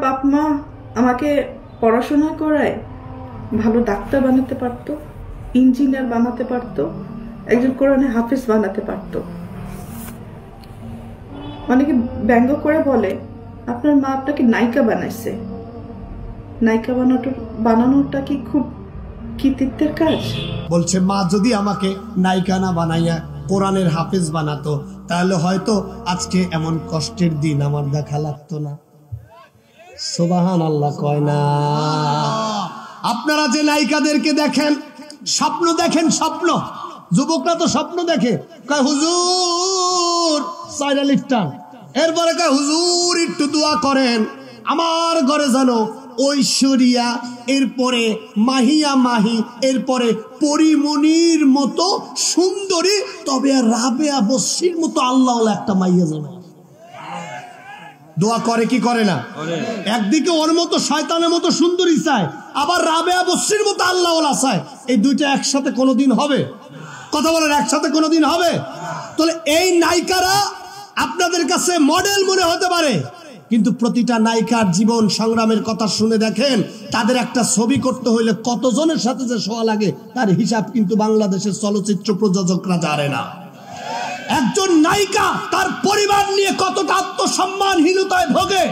বাপ মা আমাকে পড়াশোনা করায় ভালো ডাক্তার বানাতে পারতো, ইঞ্জিনিয়ার বানাতে পারতো, একজন কোরআনে হাফেজ বানাতে পারতো। অনেকে ব্যঙ্গ করে বলে আপনার মা আপনাকে নায়িকা বানাইছে। নায়িকা বানানোটা কি খুব কৃতিত্বের কাজ? বলছে মা যদি আমাকে নায়িকা না বানাইয়া কোরআনের হাফেজ বানাতো তাহলে হয়তো আজকে এমন কষ্টের দিন আমার দেখা লাগতো না। সুবহানাল্লাহ কয় না? আপনারা যে নায়িকাদেরকে দেখেন, স্বপ্ন দেখেন, স্বপ্ন, যুবকরা তো স্বপ্ন দেখে, কয় হুজুর সাইরা লিফটান, এরপরে কয় হুজুর একটু দোয়া করেন আমার ঘরে জানো ঐশ্বরিয়া, এরপরে মাহিয়া মাহি, এরপরে পরিমণির মতো সুন্দরী, তবে রাবেয়া বস্রির মতো আল্লাহ একটা মাইয়া জানো। দোয়া করে কি করে না? একদিকে ওর মতো শয়তানের মতো সুন্দরী চায়, আবার রাবেয়া বস্রির মতো আল্লাহ চায়। এই দুইটা একসাথে কোনোদিন হবে? কথা বলেন, একসাথে কোনোদিন হবে? তাহলে এই নায়িকারা আপনাদের কাছে মডেল মনে হতে পারে, কিন্তু প্রতিটা নায়িকার জীবন সংগ্রামের কথা শুনে দেখেন, তাদের একটা ছবি করতে হইলে কতজনের সাথে যে শোয়া লাগে তার হিসাব কিন্তু বাংলাদেশের চলচ্চিত্র প্রযোজকরা জানে না। একজন নায়িকা তার পরিবার নিয়ে কতটা আত্মসম্মানহীনতায় ভোগে,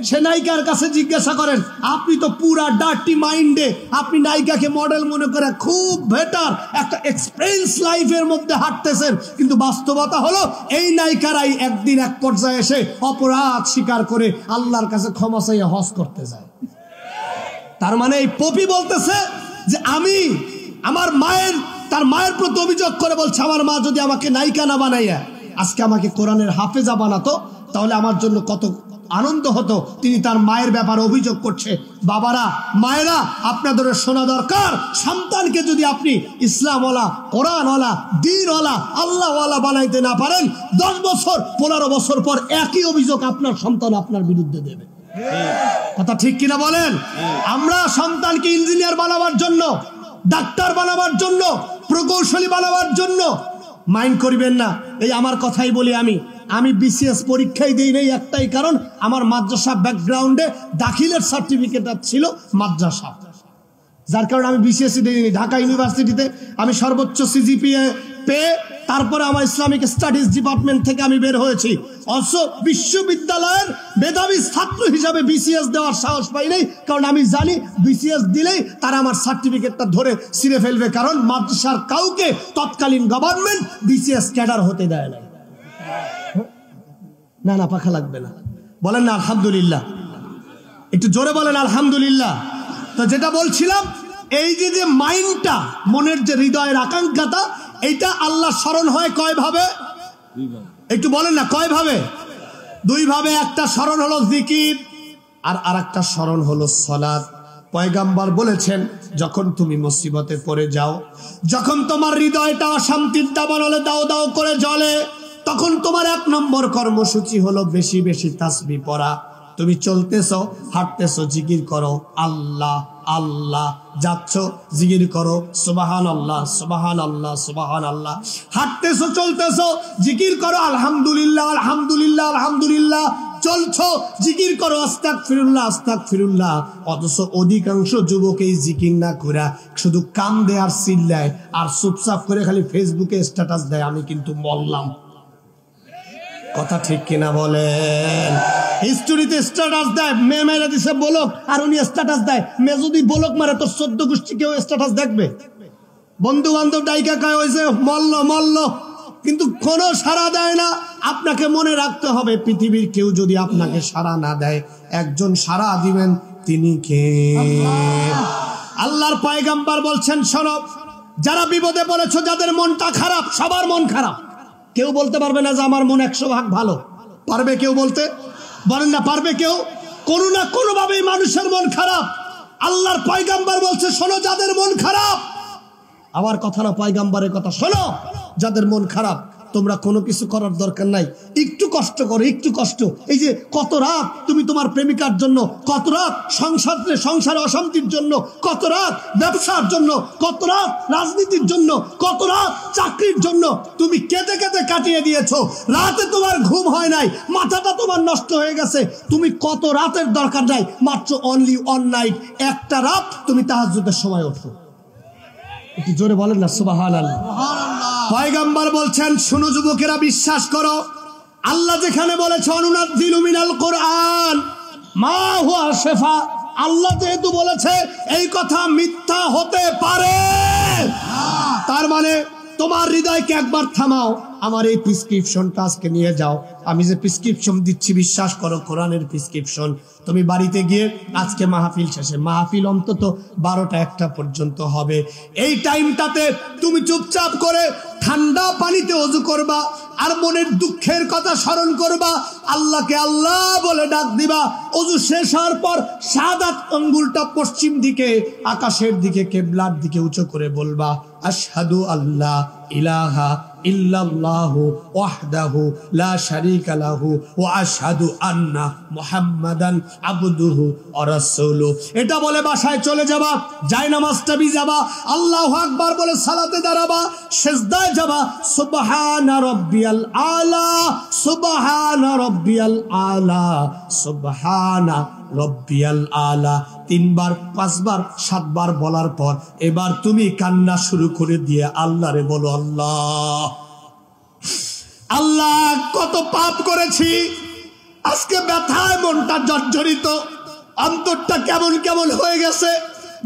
সে নায়িকার কাছে জিজ্ঞাসা করেন, আপনি তো পুরা ডার্টি মাইন্ডে, আপনি নায়িকাকে মডেল মনে করে খুব বেটার একটা এক্সপেরিয়েন্স লাইফের মধ্যে হাঁটতেছেন, কিন্তু বাস্তবতা হলো এই নায়িকারাই একদিন এক পর্যায়ে এসে অপরাধ স্বীকার করে আল্লাহর কাছে ক্ষমা চাইয়া হজ করতে যায়। তার মানে এই পপি বলতেছে যে আমি আমার মায়ের, তার মায়ের প্রতি অভিযোগ করে বলছে আমার মা যদি আমাকে নায়িকা না বানাইয়া আজকে আমাকে কোরআনের হাফেজা বানাতো তাহলে আমার জন্য কত আনন্দ হতো। তিনি তার মায়ের ব্যাপারে অভিযোগ করছে। বাবারা, মায়েরা, আপনাদের শোনা দরকার, সন্তানকে যদি আপনি ইসলামওয়ালা, কোরআনওয়ালা, দ্বীনওয়ালা, আল্লাহওয়ালা বানাইতে না পারেন, 10 বছর 15 বছর পর একই অভিযোগ আপনার সন্তান আপনার বিরুদ্ধে দেবে। কথা ঠিক কিনা বলেন? আমরা সন্তানকে ইঞ্জিনিয়ার বানাবার জন্য, ডাক্তার বানাবার জন্য, প্রকৌশলী বানাবার জন্য মাইন্ড করিবেন না। এই আমার কথাই বলি, আমি বিসিএস পরীক্ষাই দিই নাই একটাই কারণ, আমার মাদ্রাসা ব্যাকগ্রাউন্ডে দাখিলের সার্টিফিকেট ছিল মাদ্রাসা, যার কারণে আমি বিসিএস দিইনি। ঢাকা ইউনিভার্সিটিতে আমি সর্বোচ্চ সিজিপিএ পেয়ে তারপরে আমার ইসলামিক স্টাডিজ ডিপার্টমেন্ট থেকে আমি বের হয়েছি। অথচ বিশ্ববিদ্যালয়ের মেধাবী ছাত্র হিসাবে বিসিএস দেওয়ার সাহস পাই নাই, কারণ আমি জানি বিসিএস দিলেই তারা আমার সার্টিফিকেটটা ধরে ছিঁড়ে ফেলবে, কারণ মাদ্রাসার কাউকে তৎকালীন গভর্নমেন্ট বিসিএস ক্যাডার হতে দেয় না। না না, পাখা লাগবে না, বলেন না আলহামদুলিল্লাহ, একটু জোরে বলেন আলহামদুলিল্লাহ। তো যেটা বলছিলাম, এই যে মাইন্ডটা, মনের যে হৃদয়ের আকাঙ্ক্ষাটা, এইটা আল্লাহ স্মরণ হয় কয় ভাবে? একটু বলেন না, কয় ভাবে? 2 ভাবে। একটা স্মরণ হলো জিকির, আর আরেকটা স্মরণ হলো সালাত। পয়গম্বর বলেছেন, যখন তুমি মুসিবতে পড়ে যাও, যখন তোমার হৃদয়টা অশান্তির দাবানলে দাও দাও করে জ্বলে, তখন তোমার 1 নম্বর কর্মসূচি হলো বেশি বেশি তাসবিহ পড়া। তুমি চলতেছো, হাঁটতেছো, জিকির করো আল্লাহ আল্লাহ, যাচ্ছ জিকির করো সুবহানাল্লাহ সুবহানাল্লাহ সুবহানাল্লাহ, হাঁটতেছো চলতেছো জিকির করো আলহামদুলিল্লাহ আলহামদুলিল্লাহ আলহামদুলিল্লাহ, চলছো জিকির করো আস্তাগফিরুল্লাহ আস্তাগফিরুল্লাহ। অথচ অধিকাংশ যুবক এই জিকির না করে শুধু কান দেয় আর চিল্লায়, আর চুপচাপ করে খালি ফেসবুকে স্ট্যাটাস দেয়, আমি কিন্তু মরলাম। কথা ঠিক কিনা বলেন? হিস্টোরিতে স্ট্যাটাস দেয়, মেয়ে মেয়েরা দিছে বলক, আর উনি স্ট্যাটাস দেয়। মেয়ে যদি বলক মারে তোর 14 গোষ্ঠী কেউ স্ট্যাটাস দেখবে? বন্ধু বান্ধব ডাইকা কয় হয়েছে মল্ল মল্ল, কিন্তু কোনো সাড়া দেয় না। আপনাকে মনে রাখতে হবে, পৃথিবীর কেউ যদি আপনাকে সাড়া না দেয়, একজন সাড়া দিবেন, তিনি কে? আল্লাহর পয়গম্বর বলছেন, শোনো, যারা বিপদে পড়েছো, যাদের মনটা খারাপ, সবার মন খারাপ, কেউ বলতে পারবে না যে আমার মন 100 ভাগ ভালো। পারবে কেউ বলতে? বলেন না, পারবে কেউ? কোনো না কোনো ভাবেই মানুষের মন খারাপ। আল্লাহর পয়গম্বর বলছে, শোনো যাদের মন খারাপ, আমার কথা না পয়গম্বরের কথা, শোনো যাদের মন খারাপ, তোমরা কোনো কিছু করার দরকার নাই, একটু কষ্ট করো, একটু কষ্ট। এই যে কত রাত তুমি তোমার প্রেমিকার জন্য, কত রাত সংসারে অশান্তির জন্য, কত রাত ব্যবসার জন্য, কত রাত রাজনীতির জন্য, কত রাত চাকরির জন্য তুমি কেঁদে কেঁদে কাটিয়ে দিয়েছো। রাতে তোমার ঘুম হয় নাই, মাথাটা তোমার নষ্ট হয়ে গেছে। তুমি কত রাতের দরকার নাই, মাত্র অনলি ওয়ান নাইট, একটা রাত তুমি তাহাজ্জুদের সময় ওঠো। একটু জোরে বলেন না সুবহানাল্লাহ। পয়গম্বর বলছেন, শুনো যুবকেরা, বিশ্বাস করো, আল্লাহ যেখানে বলেছে অনুনাজ্জিলু মিনাল কোরআন মা হুয়া শিফা, আল্লাহ যেহেতু বলেছে এই কথা মিথ্যা হতে পারে, তার মানে তোমার হৃদয়কে একবার থামাও, আমার এই প্রেসক্রিপশনটা আজকে নিয়ে যাও। আমি যে প্রেসক্রিপশন দিচ্ছি, বিশ্বাস করো কোরআনের প্রেসক্রিপশন। তুমি বাড়িতে গিয়ে আজকে মাহফিল শেষে, মাহফিল অন্তত 12টা-1টা পর্যন্ত হবে, এই টাইমটাতে তুমি চুপচাপ করে ঠান্ডা পানিতে ওযু করবা, আর মনের দুঃখের কথা স্মরণ করবা, আল্লাহকে আল্লাহ বলে ডাক দিবা। ওযু শেষ হওয়ার পর শাহাদাত আঙ্গুলটা পশ্চিম দিকে, আকাশের দিকে, কিবলার দিকে উঁচু করে বলবা, আশহাদু আল্লাহ ইলাহা ইল্লাল্লাহু ওয়াহদাহু লা শারীকা লাহু ওয়া আশহাদু আন্না মুহাম্মাদান আবদুহু ওয়া রাসূলুহু। এটা বলে বাসায় চলে যাবা, জায়নামাজটা ভিজাবা, আল্লাহু আকবার বলে সালাতে দাঁড়াবা, সিজদায় যাবা, সুবহানা রাব্বিয়াল আলা, সুবহানা রাব্বিয়াল আলা, সুবহানা রব্বিয়াল আলা 3 বার 5 বার 7 বার বলার পর এবার তুমি কান্না শুরু করে দিয়ে আল্লাহরে বলো, আল্লাহ আল্লাহ কত পাপ করেছি, আজকে ব্যথায় মনটা জর্জরিত, অন্তরটা কেমন কেমন হয়ে গেছে।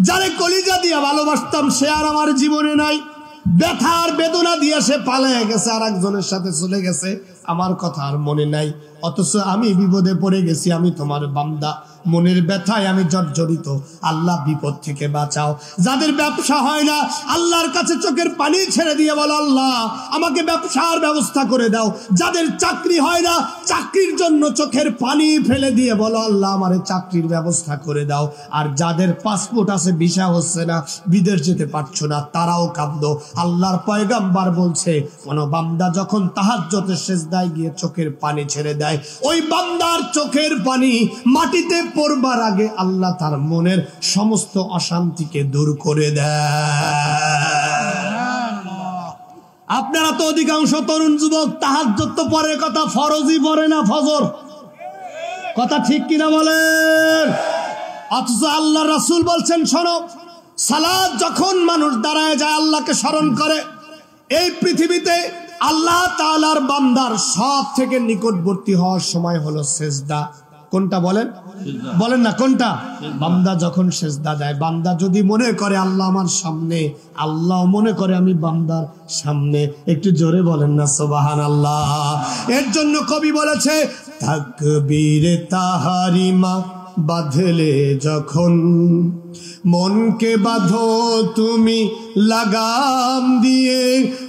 যারে কলিজা দিয়ে ভালোবাসতাম সে আর আমার জীবনে নাই, ব্যথার বেদনা দিয়ে সে পালিয়ে গেছে, আর একজনের সাথে চলে গেছে, আমার কথা আর মনে নাই। অথচ আমি বিপদে পড়ে গেছি, আমি তোমার বান্দা, মনের ব্যথায় আমি জর্জরিত, আল্লাহ বিপদ থেকে বাঁচাও। যাদের ব্যবসা হয় না আল্লাহর কাছে চোখের পানি ছেড়ে দিয়ে বলো, আল্লাহ আমাকে ব্যবসার ব্যবস্থা করে দাও। যাদের চাকরি হয় না চাকরির জন্য চোখের পানি ফেলে দিয়ে বলো, আল্লাহ আমার চাকরির ব্যবস্থা করে দাও। আর যাদের পাসপোর্ট আছে ভিসা হচ্ছে না, বিদেশ যেতে পারছো না, তারাও কাঁদো। আল্লাহর পয়গম্বর বলছে, কোন বান্দা যখন তাহাজ্জুদের সিজদায় গিয়ে চোখের পানি ছেড়ে দেয়, ওই বান্দার চোখের পানি মাটিতে পড়বার আগে আল্লাহ তার মনের সমস্ত অশান্তিকে দূর করে দেয়। আপনারা তো অধিকাংশ তরুণ যুবক তাহাজ্জুদ তো পরের কথা, ফরজই পড়ে না, ফজর, কথা ঠিক কিনা বলেন? অথচ আল্লাহ রাসূল বলছেন, শোনো, সালাত যখন মানুষ দাঁড়ায় যায় আল্লাহকে স্মরণ করে, এই পৃথিবীতে আল্লাহ তাআলার বান্দার সব থেকে নিকটবর্তী হওয়ার সময় হলো সেজদা। কোনটা বলেন? বলেন না কোনটা? বান্দা যখন সেজদা দেয়, বান্দা যদি মনে করে আল্লাহ আমার সামনে, আল্লাহ মনে করে আমি বান্দার সামনে। একটু জোরে বলেন না সুবহানাল্লাহ। এর জন্য কবি বলেছে, তাকবীরে তাহারিমা বাঁধলে যখন, মনকে বাঁধো তুমি লাগাম দিয়ে,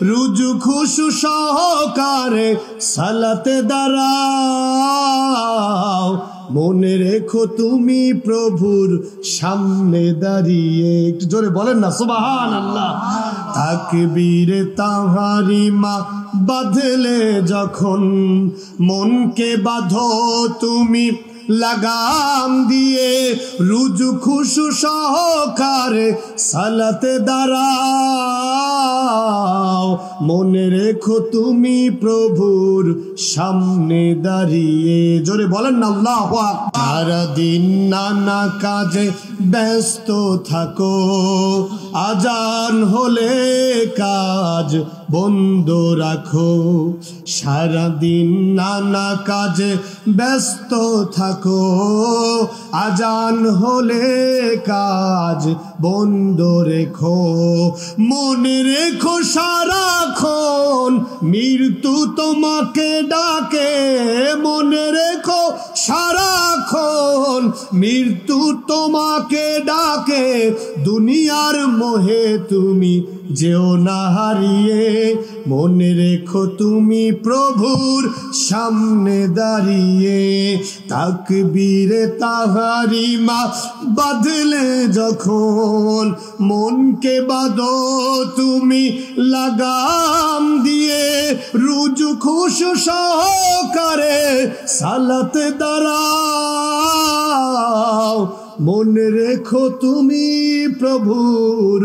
রুজু খুশু সহকারে সালাতে দাঁড়াও, মনে রেখো তুমি প্রভুর সামনে দাঁড়িয়ে। একটু জোরে বলেন না সুবহানাল্লাহ। তাকবীরে তাহারিমা বাঁধলে যখন, মনকে বাঁধো তুমি লাগাম দিয়ে, রুজু খুশু সহকারে সালাতে দাঁড়াও, মনে রেখো তুমি প্রভুর সামনে দাঁড়িয়ে। জোরে বলেন না আল্লাহু আকবার। সারাদিন নানা কাজে ব্যস্ত থাকো, আজান হলে কাজ বন্ধ রাখো, সারাদিন নানা কাজে ব্যস্ত থাকো, আজান হলে কাজ বন্ধ রেখো, মনে রেখো সারাক্ষণ মৃত্যু তোমাকে ডাকে, মনে রেখো সারাক্ষণ মৃত্যু তোমাকে ডাকে, দুনিয়ার মোহে তুমি যেও না হারিয়ে, মনে রেখো তুমি প্রভুর সামনে দাঁড়িয়ে। তাকবীরে তাহারিমা বাঁধলে যখন, মনকে বাঁধো তুমি লাগাম দিয়ে। রুজু খুশু সহকারে সালাতে দাঁড়াও, মনে রেখো তুমি প্রভুর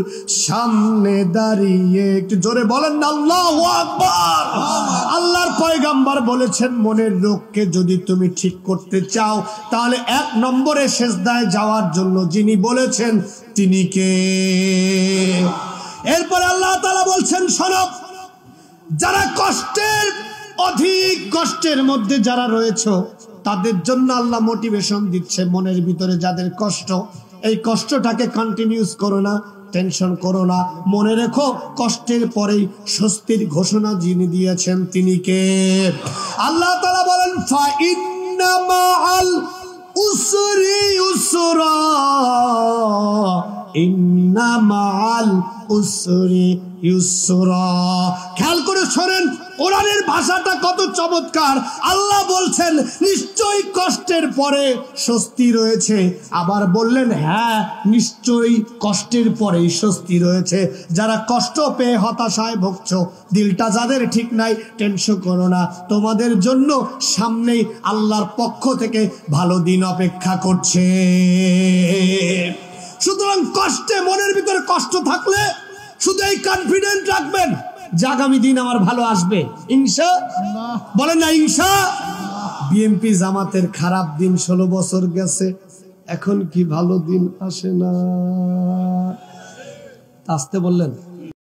সামনে দাঁড়িয়ে। একটু জোরে বলেন না আল্লাহু আকবার। আল্লাহর পয়গাম্বর বলেছেন, মনের রোগকে যদি তুমি ঠিক করতে চাও, তাহলে 1 নম্বরে সিজদায় যাওয়ার জন্য যিনি বলেছেন তিনি কে? এরপরে আল্লাহ তাআলা বলছেন, শোনো, যারা কষ্টের, অধিক কষ্টের মধ্যে যারা রয়েছে, তাদের জন্য আল্লাহ মোটিভেশন দিচ্ছে। মনের ভিতরে যাদের কষ্ট, এই কষ্টটাকে কন্টিনিউস করো না, টেনশন করো না। মনে রেখো, কষ্টের পরেই স্বস্তির ঘোষণা যিনি দিয়েছেন তিনি কে? আল্লাহ তাআলা বলেন, ফা ইন্না মাআল উসরি ইউসরা, ইন্না মাআল উসরি ইউসরা। খেয়াল করে শোনেন, কোরআনের ভাষাটা কত চমৎকার। আল্লাহ বলছেন নিশ্চয়ই কষ্টের পরে স্বস্তি রয়েছে, আবার বললেন হ্যাঁ নিশ্চয়ই কষ্টের পরেই স্বস্তি রয়েছে। যারা কষ্ট পেয়ে হতাশায় ভুগছো, দিলটা যাদের ঠিক নাই, টেনশন করো না, তোমাদের জন্য সামনেই আল্লাহর পক্ষ থেকে ভালো দিন অপেক্ষা করছে। সুতরাং কষ্টে, মনের ভিতরে কষ্ট থাকলে শুধু এই কনফিডেন্ট রাখবেন যে আগামী দিন আমার ভালো আসবে, ইনশাআল্লাহ। বলেন না ইনশাআল্লাহ। বিএনপি জামাতের খারাপ দিন 16 বছর গেছে, এখন কি ভালো দিন আসে না? আসতে বললেন।